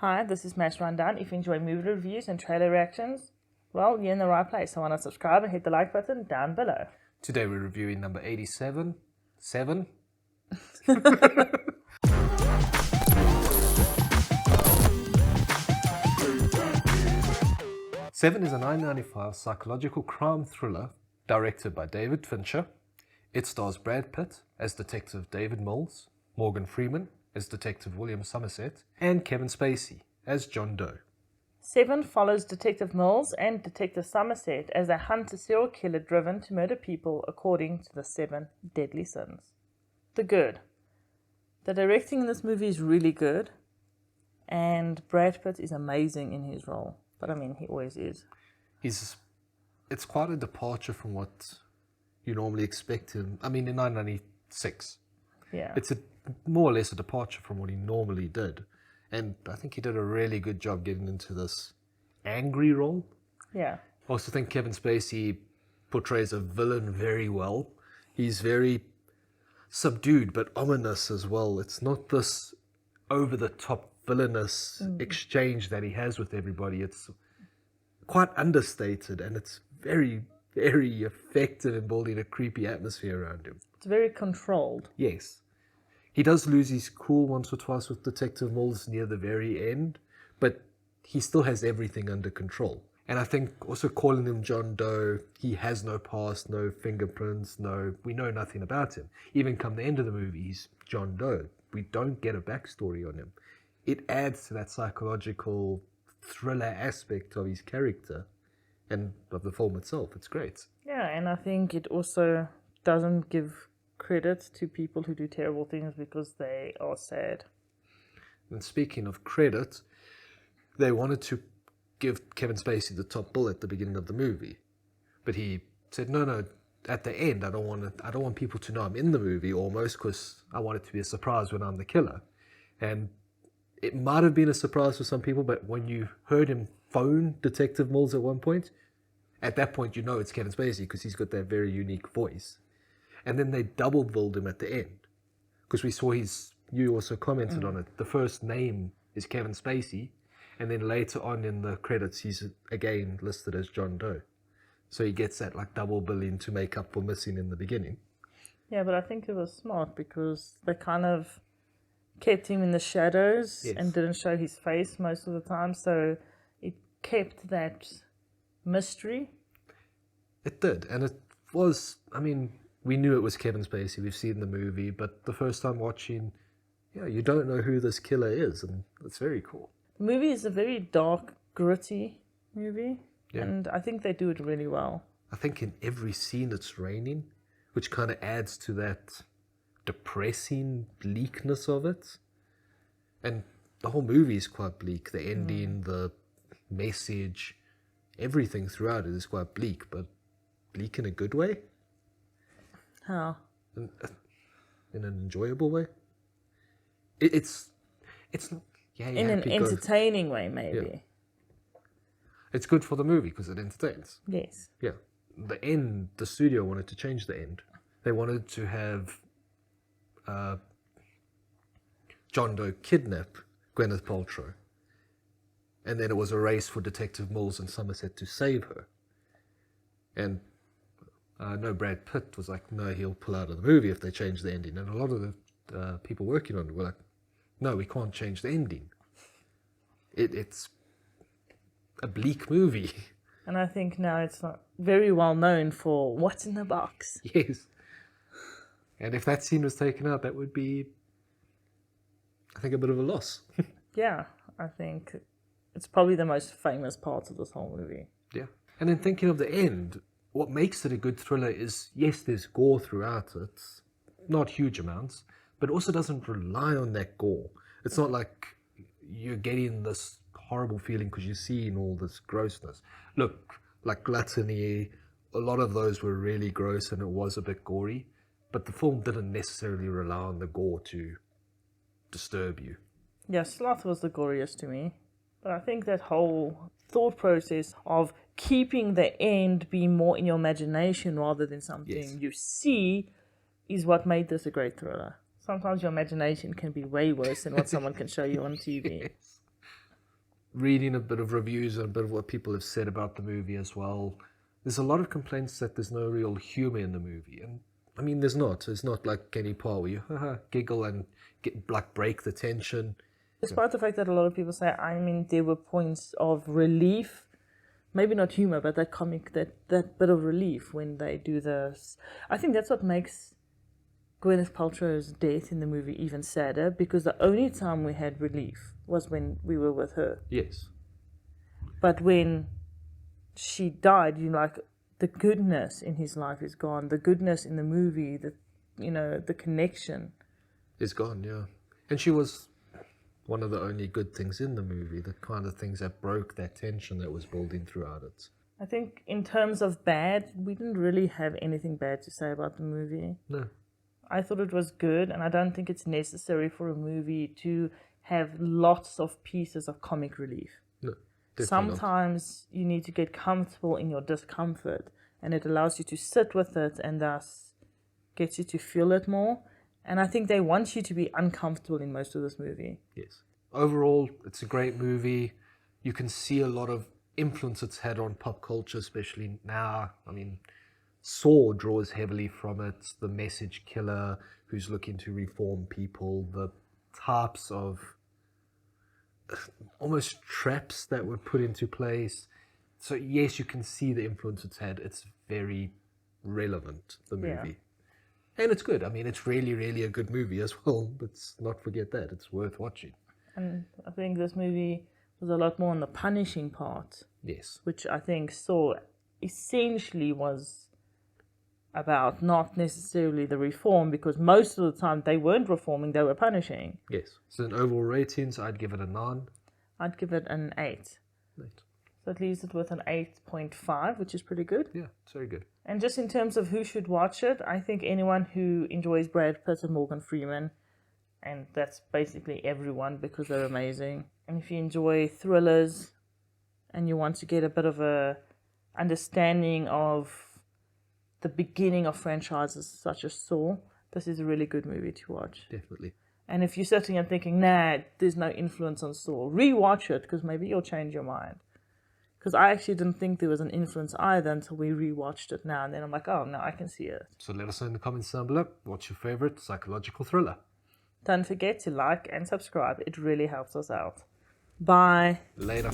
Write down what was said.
Hi, this is Matt's Rundown. If you enjoy movie reviews and trailer reactions, well, you're in the right place. So why not subscribe and hit the like button down below. Today we're reviewing number 87. 7? Seven is a 1995 psychological crime thriller directed by David Fincher. It stars Brad Pitt as Detective David Mills, Morgan Freeman as Detective William Somerset, and Kevin Spacey as John Doe. Seven follows Detective Mills and Detective Somerset as they hunt a serial killer driven to murder people according to the 7 deadly sins. The good. The directing in this movie is really good, and Brad Pitt is amazing in his role. But I mean, he always is. It's quite a departure from what you normally expect him. I mean, in 1996. Yeah. It's more or less a departure from what he normally did. And I think he did a really good job getting into this angry role. Yeah. I also think Kevin Spacey portrays a villain very well. He's very subdued but ominous as well. It's not this over-the-top villainous exchange that he has with everybody. It's quite understated, and it's very, very effective in building a creepy atmosphere around him. It's very controlled. Yes. He does lose his cool once or twice with Detective Mills near the very end, but he still has everything under control. And I think also calling him John Doe, he has no past, no fingerprints, we know nothing about him. Even come the end of the movie, he's John Doe. We don't get a backstory on him. It adds to that psychological thriller aspect of his character and of the film itself. It's great. Yeah, and I think it also doesn't give credit to people who do terrible things because they are sad. And speaking of credit, they wanted to give Kevin Spacey the top bill at the beginning of the movie, but he said no, at the end I don't want people to know I'm in the movie almost, because I want it to be a surprise when I'm the killer. And it might have been a surprise for some people, but when you heard him phone Detective Mills at one point, at that point you know it's Kevin Spacey because he's got that very unique voice. And then they double billed him at the end, because we saw you also commented on it, the first name is Kevin Spacey, and then later on in the credits he's again listed as John Doe. So he gets that like double billing to make up for missing in the beginning. Yeah, but I think it was smart because they kind of kept him in the shadows and didn't show his face most of the time, so it kept that mystery. It did, and it was, I mean, we knew it was Kevin Spacey, we've seen the movie, but the first time watching, you don't know who this killer is, and it's very cool. The movie is a very dark, gritty movie, and I think they do it really well. I think in every scene it's raining, which kind of adds to that depressing bleakness of it. And the whole movie is quite bleak. The ending, the message, everything throughout it is quite bleak, but bleak in a good way. How? In an enjoyable way. It's not... in an entertaining way, maybe. Yeah. It's good for the movie because it entertains. Yes. Yeah. The end, the studio wanted to change the end. They wanted to have John Doe kidnap Gwyneth Paltrow. And then it was a race for Detective Mills and Somerset to save her. And Brad Pitt was like, no, he'll pull out of the movie if they change the ending. And a lot of the people working on it were like, no, we can't change the ending. It's a bleak movie. And I think now it's not very well known for what's in the box. Yes. And if that scene was taken out, that would be, I think, a bit of a loss. Yeah, I think it's probably the most famous part of this whole movie. Yeah. And then thinking of the end, what makes it a good thriller is, yes, there's gore throughout it, not huge amounts, but also doesn't rely on that gore. It's not like you're getting this horrible feeling because you're seeing all this grossness. Look, like Gluttony, a lot of those were really gross and it was a bit gory, but the film didn't necessarily rely on the gore to disturb you. Yeah, Sloth was the goriest to me, but I think that whole thought process of keeping the end be more in your imagination rather than something you see is what made this a great thriller. Sometimes your imagination can be way worse than what someone can show you on TV. Yes. reading a bit of reviews and a bit of what people have said about the movie as well, there's a lot of complaints that there's no real humor in the movie. And I mean, there's not. It's not like any part where you giggle and break the tension. Despite the fact that a lot of people say, I mean, there were points of relief, maybe not humor, but that comic, that bit of relief when they do this. I think that's what makes Gwyneth Paltrow's death in the movie even sadder, because the only time we had relief was when we were with her. Yes. But when she died, the goodness in his life is gone. The goodness in the movie, the connection is gone, yeah. And she was one of the only good things in the movie, the kind of things that broke that tension that was building throughout it. I think in terms of bad, we didn't really have anything bad to say about the movie. No. I thought it was good, and I don't think it's necessary for a movie to have lots of pieces of comic relief. No. Sometimes you need to get comfortable in your discomfort, and it allows you to sit with it and thus gets you to feel it more. And I think they want you to be uncomfortable in most of this movie. Yes. Overall, it's a great movie. You can see a lot of influence it's had on pop culture, especially now. I mean, Saw draws heavily from it. The message killer who's looking to reform people, the types of almost traps that were put into place. So yes, you can see the influence it's had. It's very relevant, the movie. Yeah. And it's good. I mean, it's really, really a good movie as well. Let's not forget that. It's worth watching. And I think this movie was a lot more on the punishing part. Yes. Which I think Saw essentially was about, not necessarily the reform, because most of the time they weren't reforming, they were punishing. Yes. So in overall ratings, I'd give it a 9. I'd give it an 8. 8. So it leaves it with an 8.5, which is pretty good. Yeah, it's very good. And just in terms of who should watch it, I think anyone who enjoys Brad Pitt and Morgan Freeman, and that's basically everyone because they're amazing. And if you enjoy thrillers and you want to get a bit of a understanding of the beginning of franchises such as Saw, this is a really good movie to watch. Definitely. And if you're sitting and thinking, nah, there's no influence on Saw, rewatch it, because maybe you'll change your mind. Because I actually didn't think there was an influence either until we rewatched it now. And then I'm like, oh, no, I can see it. So let us know in the comments down below, what's your favorite psychological thriller? Don't forget to like and subscribe. It really helps us out. Bye. Later.